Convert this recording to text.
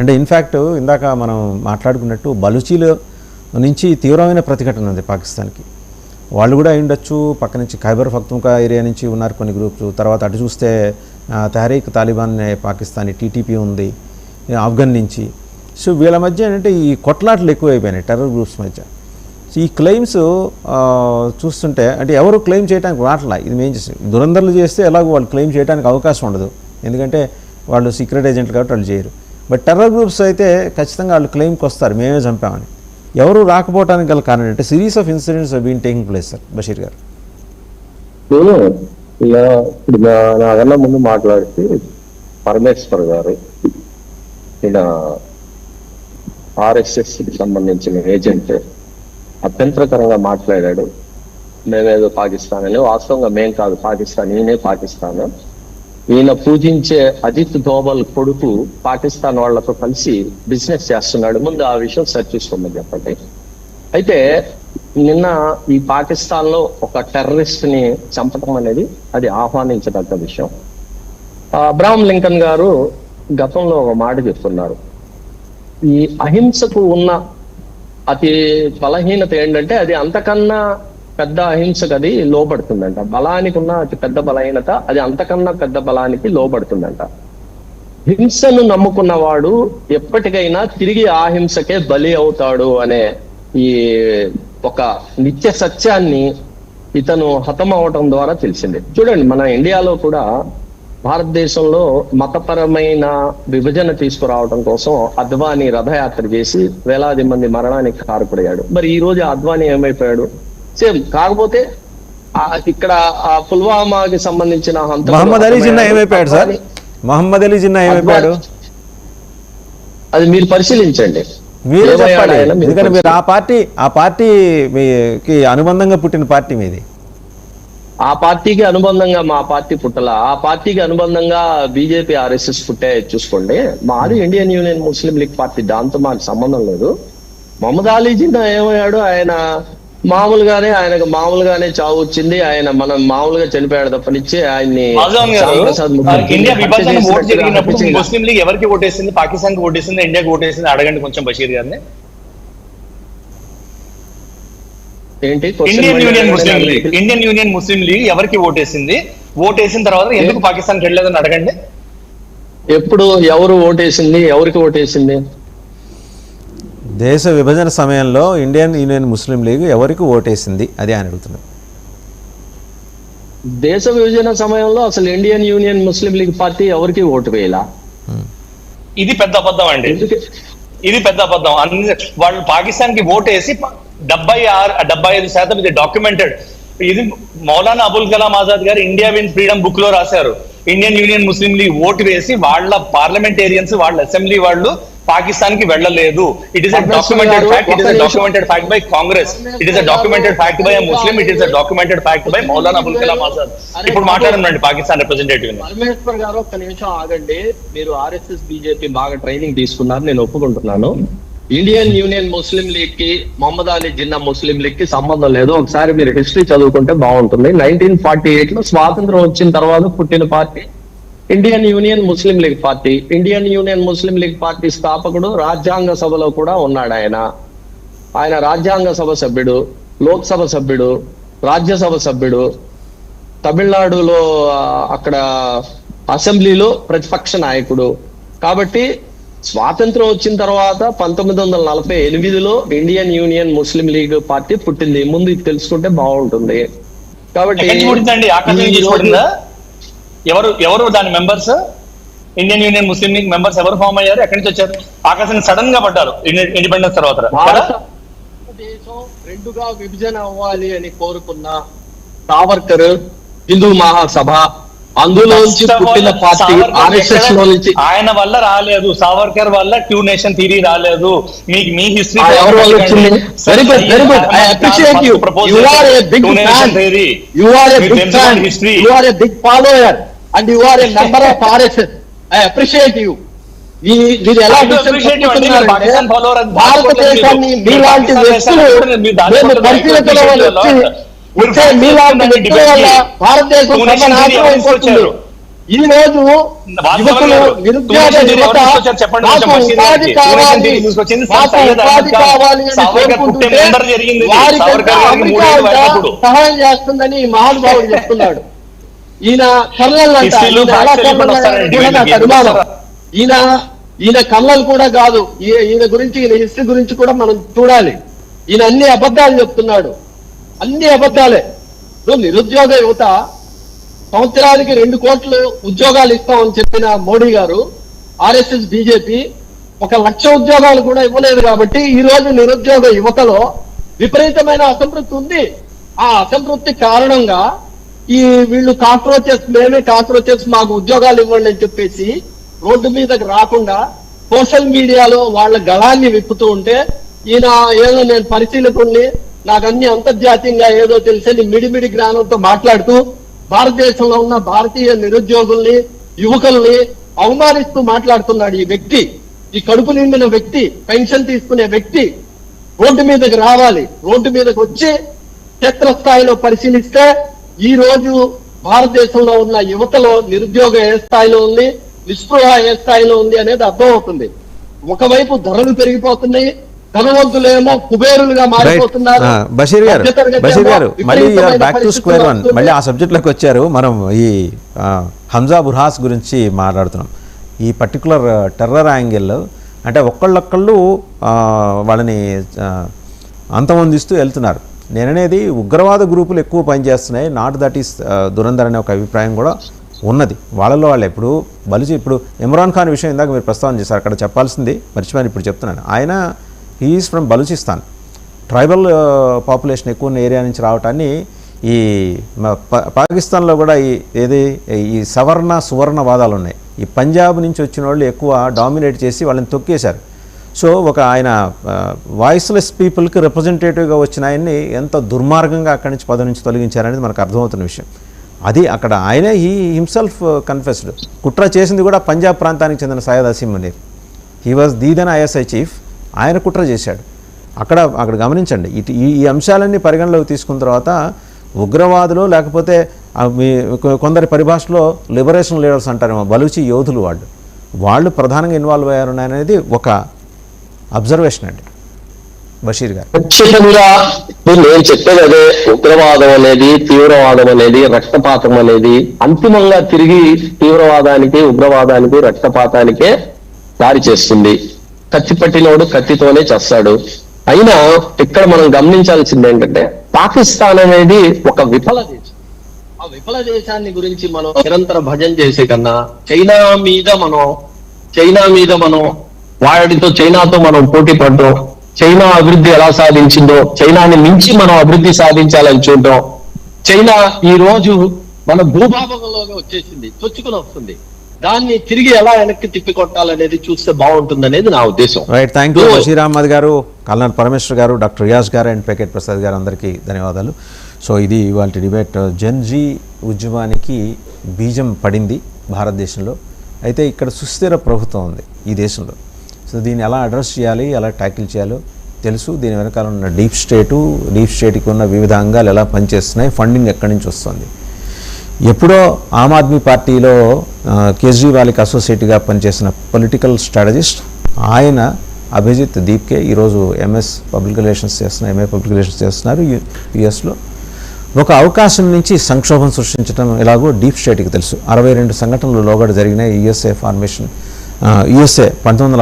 అంటే ఇన్ఫ్యాక్ట్ ఇందాక మనం మాట్లాడుకున్నట్టు బలూచీల నుంచి తీవ్రమైన ప్రతిఘటన ఉంది పాకిస్తాన్కి. వాళ్ళు కూడా అయి ఉండొచ్చు. పక్క నుంచి ఖైబర్ పఖ్తూన్ఖా ఏరియా నుంచి ఉన్నారు కొన్ని గ్రూప్స్. తర్వాత అటు చూస్తే తెహరీక్ తాలిబాన్ పాకిస్తానీ టీటీపీ ఉంది ఆఫ్ఘన్ నుంచి. సో వీళ్ళ మధ్య ఏంటంటే ఈ కొట్లాట్లు ఎక్కువైపోయినాయి టెర్రర్ గ్రూప్స్ మధ్య. సో ఈ క్లెయిమ్స్ చూస్తుంటే అంటే ఎవరు క్లెయిమ్ చేయడానికి రావట్లా. ఇది మేము చేస్తాం, దురంధర్లు చేస్తే ఎలాగో వాళ్ళు క్లెయిమ్ చేయడానికి అవకాశం ఉండదు, ఎందుకంటే వాళ్ళు సీక్రెట్ ఏజెంట్లు కాబట్టి వాళ్ళు చేయరు. బట్ టెర్రర్ గ్రూప్స్ అయితే ఖచ్చితంగా వాళ్ళు క్లెయిమ్కి వస్తారు, మేమే చంపామని. ఎవరు రాకపోవడానికి గల కారణం అంటే series of incidents been taking place sir Bashir garu. ఇప్పుడు నాకన్నా ముందు మాట్లాడితే పరమేశ్వర్ గారు ఈయన ఆర్ఎస్ఎస్ కి సంబంధించిన ఏజెంట్ అభ్యంతరకరంగా మాట్లాడాడు. మేమేదో పాకిస్తాన్ అని, వాస్తవంగా మేం కాదు పాకిస్తాన్, ఈయనే పాకిస్తాన్. ఈయన పూజించే అజిత్ దోవల్ కొడుకు పాకిస్తాన్ వాళ్లతో కలిసి బిజినెస్ చేస్తున్నాడు. ముందు ఆ విషయం చర్చిస్తుందని చెప్పండి. అయితే నిన్న ఈ పాకిస్తాన్ లో ఒక టెర్రరిస్ట్ ని చంపడం అనేది అది ఆహ్వానించదగ్గ విషయం. అబ్రహాం లింకన్ గారు గతంలో ఒక మాట చెప్తున్నారు, ఈ అహింసకు ఉన్న అతి బలహీనత ఏంటంటే అది అంతకన్నా పెద్ద అహింసకు అది లోబడుతుందంట. బలానికి ఉన్న అతి పెద్ద బలహీనత అది అంతకన్నా పెద్ద బలానికి లోబడుతుందంట. హింసను నమ్ముకున్నవాడు ఎప్పటికైనా తిరిగి ఆ హింసకే బలి అవుతాడు అనే ఈ ఒక నిత్య సత్యాన్ని ఇతను హతం అవటం ద్వారా తెలిసింది. చూడండి, మన ఇండియాలో కూడా భారతదేశంలో మతపరమైన విభజన తీసుకురావడం కోసం అద్వానీ రథయాత్ర చేసి వేలాది మంది మరణానికి కారకుడయ్యాడు. మరి ఈ రోజు అద్వానీ ఏమైపోయాడు? సేమ్. కాకపోతే ఇక్కడ పుల్వామాకి సంబంధించిన మహమ్మద్ అలీ జిన్నా ఏమైపోయాడు సార్? మహమ్మద్ అలీ జిన్నా ఏమైపోయాడు? అది మీరు పరిశీలించండి, మీరే చెప్పాలి. ఎందుకంటే మీరు ఆ పార్టీకి అనుబంధంగా పుట్టిన పార్టీ మీది. ఆ పార్టీకి అనుబంధంగా మా పార్టీ పుట్టలా, ఆ పార్టీకి అనుబంధంగా బీజేపీ ఆర్ఎస్ఎస్ పుట్టే చూసుకోండి. మాది ఇండియన్ యూనియన్ ముస్లిం లీగ్ పార్టీ, దాంతో మాకు సంబంధం లేదు. మహమ్మద్ అలీ జిన్నా ఏమయ్యాడు? ఆయనకు మామూలుగానే చావు వచ్చింది. ఆయన మనం మామూలుగా చనిపోయాడు తప్పనిచ్చి ఆయన్ని ఇండియా విభజన ఓటు జరిగినప్పుడు ముస్లిం లీగ్ ఎవరికి ఓటేసింది? పాకిస్తాన్ కి ఓటేసింది, ఇండియాకి ఓటేసింది? అడగండి కొంచెం బషీర్ గారిని. ఏంటి ఇండియన్ యూనియన్ ముస్లిం లీగ్ ఎవరికి ఓటేసింది? ఓటేసిన తర్వాత ఎందుకు పాకిస్తాన్ కి వెళ్ళలేదని అడగండి. ఎప్పుడు ఎవరు ఓటేసింది? ఎవరికి ఓటేసింది? దేశ విభజన సమయంలో ఇండియన్ యూనియన్ ముస్లిం లీగ్ ఎవరికి ఓటేసింది అది అని అడుగుతున్నారు. దేశ విభజన సమయంలో అసలు ఇండియన్ యూనియన్ ముస్లిం లీగ్ పార్టీ ఎవరికి ఓటు వేయాల? ఇది పెద్ద అబద్ధం అండి, ఇది పెద్ద అబద్ధం. వాళ్ళు పాకిస్తాన్ కి ఓటేసి 75% ఇది డాక్యుమెంటెడ్. ఇది మౌలానా అబుల్ కలాం ఆజాద్ గారు ఇండియా విన్స్ ఫ్రీడమ్ బుక్ లో రాశారు. ఇండియన్ యూనియన్ ముస్లిం లీగ్ ఓటు వేసి వాళ్ళ పార్లమెంటేరియన్స్, వాళ్ళ అసెంబ్లీ వాళ్ళు పాకిస్తాన్ కి వెళ్ళలేదు. It is a documented fact. It is a documented fact by Congress. It is a documented fact by Muslim. It is a documented fact by Maulana Abul Kalam Azad. ఇప్పుడు మాట్లాడండి పాకిస్తాన్ రిప్రజెంటేటివ్. పరమేశ్వర్ గారు ఒక్క నిమిషం ఆగండి. మీరు ఆర్ఎస్ఎస్ బీజేపీ బాగా ట్రైనింగ్ తీసుకున్నారు, నేను ఒప్పుకుంటున్నాను. ఇండియన్ యూనియన్ ముస్లిం లీగ్ కి మహమ్మద్ అలీ జిన్నా ముస్లిం లీగ్ కి సంబంధం లేదు. ఒకసారి మీరు హిస్టరీ చదువుకుంటే బాగుంటుంది. 1948 లో స్వాతంత్రం వచ్చిన తర్వాత పుట్టిన పార్టీ ఇండియన్ యూనియన్ ముస్లిం లీగ్ పార్టీ. ఇండియన్ యూనియన్ ముస్లిం లీగ్ పార్టీ స్థాపకుడు రాజ్యాంగ సభలో కూడా ఉన్నాడు. ఆయన రాజ్యాంగ సభ సభ్యుడు, లోక్సభ సభ్యుడు, రాజ్యసభ సభ్యుడు, తమిళనాడులో అక్కడ అసెంబ్లీలో ప్రతిపక్ష నాయకుడు. కాబట్టి స్వాతంత్రం వచ్చిన తర్వాత 1948లో ఇండియన్ యూనియన్ ముస్లిం లీగ్ పార్టీ పుట్టింది. ముందు ఇది తెలుసుకుంటే బాగుంటుంది. కాబట్టి ఎవరు దాని మెంబర్స్? ఇండియన్ యూనియన్ ముస్లిం లీగ్ మెంబర్స్ ఎవరు ఫామ్ అయ్యారు? ఎక్కడి నుంచి వచ్చారు? ఆకాశం సడన్ గా పడ్డారు ఇండిపెండెన్స్ తర్వాత. భారతదేశం రెండుగా విభజన అవ్వాలి అని కోరుకున్న సావర్కర్, హిందూ మహాసభ, అందులోంచి పుట్టిన పార్టీ ఆర్ఎస్ఎస్ లో నుంచి. ఆయన వల్ల రాలేదు, సావర్కర్ వల్ల 2 నేషన్ థియరీ రాలేదు. మీకు మీ హిస్టరీ ఎవరి వల్ల వచ్చింది? Very good, very good. I appreciate you. You are a big fan. You are a big fan. You are a big follower and you are a member of RSS. I appreciate you. మీరు ఎలా భారతదేశాన్ని మీలాంటి వ్యక్తులు పరిశీలనలో వచ్చి మీలాంటి వ్యక్తుల వల్ల భారతదేశం నాశనం అయిపోతుంది. ఈ రోజు యువకులు నిరుద్యోగ యువత మాకు ఉపాధి కావాలి, మాకు ఉపాధి కావాలి అని కోరుకుంటుంటే వారికంతా అమెరికా సహాయం చేస్తుందని ఈ మహానుభావుడు చెప్తున్నాడు. ఈయన కర్నల్ అంట, నాకు అనుమానం. ఈయన కర్నల్ కూడా కాదు. ఈయన గురించి, ఈయన హిస్టరీ గురించి కూడా మనం చూడాలి. ఈయన అన్ని అబద్ధాలు చెప్తున్నాడు, అన్ని అబద్ధాలే. నిరుద్యోగ యువత సంవత్సరానికి 2 కోట్లు ఉద్యోగాలు ఇస్తామని చెప్పిన మోడీ గారు, ఆర్ఎస్ఎస్ బీజేపీ 1 లక్ష ఉద్యోగాలు కూడా ఇవ్వలేదు. కాబట్టి ఈ రోజు నిరుద్యోగ యువతలో విపరీతమైన అసంతృప్తి ఉంది. ఆ అసంతృప్తి కారణంగా వీళ్ళు కాక్రోచెస్ మాకు ఉద్యోగాలు ఇవ్వండి అని చెప్పేసి రోడ్డు మీదకి రాకుండా సోషల్ మీడియాలో వాళ్ళ గళాన్ని విప్పుతూ ఉంటే, ఈయన ఏదో నేను పరిశీలకుల్ని, నాకు అన్ని అంతర్జాతీయంగా ఏదో తెలిసని మిడిమిడి జ్ఞానంతో మాట్లాడుతూ భారతదేశంలో ఉన్న భారతీయ నిరుద్యోగుల్ని, యువకుల్ని అవమానిస్తూ మాట్లాడుతున్నాడు. ఈ వ్యక్తి, ఈ కడుపు నిండిన వ్యక్తి, పెన్షన్ తీసుకునే వ్యక్తి రోడ్డు మీదకి రావాలి. రోడ్డు మీదకి వచ్చి క్షేత్రస్థాయిలో పరిశీలిస్తే ఈ రోజు భారతదేశంలో ఉన్న యువతలో నిరుద్యోగం ఏ స్థాయిలో ఉంది, నిస్పృహ ఏ స్థాయిలో ఉంది అనేది అర్థమవుతుంది. ఒకవైపు ధరలు పెరిగిపోతున్నాయి, ధనవంతులేమో కుబేరులుగా మారిపోతున్నారు. బషీర్ గారు మళ్ళీ బ్యాక్ టు స్క్వేర్ వన్, మళ్ళీ ఆ సబ్జెక్ట్లోకి వచ్చారు. మనం ఈ హంజా బుర్హాస్ గురించి మాట్లాడుతున్నాం. ఈ పర్టికులర్ టెర్రర్ యాంగిల్లో అంటే ఒక్కళ్ళొక్కళ్ళు వాళ్ళని అంతమొందిస్తూ వెళ్తున్నారు. నేననేది ఉగ్రవాద గ్రూపులు ఎక్కువ పనిచేస్తున్నాయి, నాట్ దట్ ఈస్ దురంధర్ అనే ఒక అభిప్రాయం కూడా ఉన్నది వాళ్ళలో. వాళ్ళు ఇప్పుడు ఇమ్రాన్ ఖాన్ విషయం ఇందాక మీరు ప్రస్తావన చేశారు, అక్కడ చెప్పాల్సింది మర్చిపోయాను, ఇప్పుడు చెప్తున్నాను. ఆయన he's from Balochistan, tribal population ఎక్కువ ఉన్న ఏరియా నుంచి రావటాన్ని ఈ పాకిస్తాన్లో కూడా ఈ సవర్ణ సువర్ణ వాదాలు ఉన్నాయి. ఈ పంజాబ్ నుంచి వచ్చిన వాళ్ళు ఎక్కువ డామినేట్ చేసి వాళ్ళని తొక్కేశారు. సో ఆయన వాయిస్లెస్ పీపుల్కి రిప్రజెంటేటివ్గా వచ్చిన ఆయన్ని ఎంత దుర్మార్గంగా అక్కడి నుంచి పదవి నుంచి తొలగించారనేది మనకు అర్థమవుతున్న విషయం. అది అక్కడ ఆయనే హిమ్సెల్ఫ్ కన్ఫెస్డ్. కుట్ర చేసింది కూడా పంజాబ్ ప్రాంతానికి చెందిన Syed Asim Munir. He was then ISI chief. ఆయన కుట్ర చేశాడు. అక్కడ గమనించండి, ఈ అంశాలన్నీ పరిగణలోకి తీసుకున్న తర్వాత ఉగ్రవాదులు లేకపోతే కొందరి పరిభాషలో లిబరేషన్ లీడర్స్ అంటారేమో, బలూచి యోధులు వాళ్ళు ప్రధానంగా ఇన్వాల్వ్ అయ్యారు అనేది ఒక అబ్జర్వేషన్ అండి. బషీర్ గారు ఖచ్చితంగా నేను చెప్పేది అదే. ఉగ్రవాదం అనేది, తీవ్రవాదం అనేది, రక్తపాతం అనేది అంతిమంగా తిరిగి తీవ్రవాదానికి, ఉగ్రవాదానికి, రక్తపాతానికే దారి చేస్తుంది. కత్తి పట్టినోడు కత్తితోనే చేస్తాడు. అయినా ఇక్కడ మనం గమనించాల్సింది ఏంటంటే, పాకిస్తాన్ అనేది ఒక విఫల దేశం. ఆ విఫల దేశాన్ని గురించి మనం నిరంతర భజన చేసే కన్నా చైనా మీద మనం వాడితో, చైనాతో మనం పోటీ పడటం, చైనా అభివృద్ధి ఎలా సాధించిందో చైనాని మించి మనం అభివృద్ధి సాధించాలని చూడటం, చైనా ఈ రోజు మన భూభాగంలోకి వచ్చేసింది, చొచ్చుకుని వస్తుంది, దాన్ని తిరిగి ఎలా వెనక్కి తిప్పికొట్టాలనేది చూస్తే బాగుంటుంది అనేది నా ఉద్దేశం. Right, thank you Bashir Ahmed garu, colonel Parameshwar గారు, డాక్టర్ రియాజ్ గారు అండ్ పేకెట్ ప్రసాద్ గారు, అందరికీ ధన్యవాదాలు. సో ఇది ఇవాళ డిబేట్. జెన్జీ ఉద్యమానికి బీజం పడింది భారతదేశంలో. అయితే ఇక్కడ సుస్థిర ప్రభుత్వం ఉంది ఈ దేశంలో. సో దీన్ని ఎలా అడ్రస్ చేయాలి, ఎలా ట్యాకిల్ చేయాలో తెలుసు. దీని వెనకాల ఉన్న డీప్ స్టేట్కి ఉన్న వివిధ అంగాలు ఎలా పనిచేస్తున్నాయి, ఫండింగ్ ఎక్కడి నుంచి వస్తుంది. ఎప్పుడో ఆమ్ ఆద్మీ పార్టీలో కేజ్రీవాల్కి అసోసియేట్గా పనిచేసిన పొలిటికల్ స్ట్రాటజిస్ట్ ఆయన అభిజిత్ దీప్కే ఈరోజు ఎంఏ పబ్లిక్ రిలేషన్స్ చేస్తున్నారు యుఎస్లో. ఒక అవకాశం నుంచి సంక్షోభం సృష్టించడం ఎలాగో డీప్ స్టేట్కి తెలుసు. 62 సంఘటనలు లోగడ జరిగినాయి. యుఎస్ఏ 1905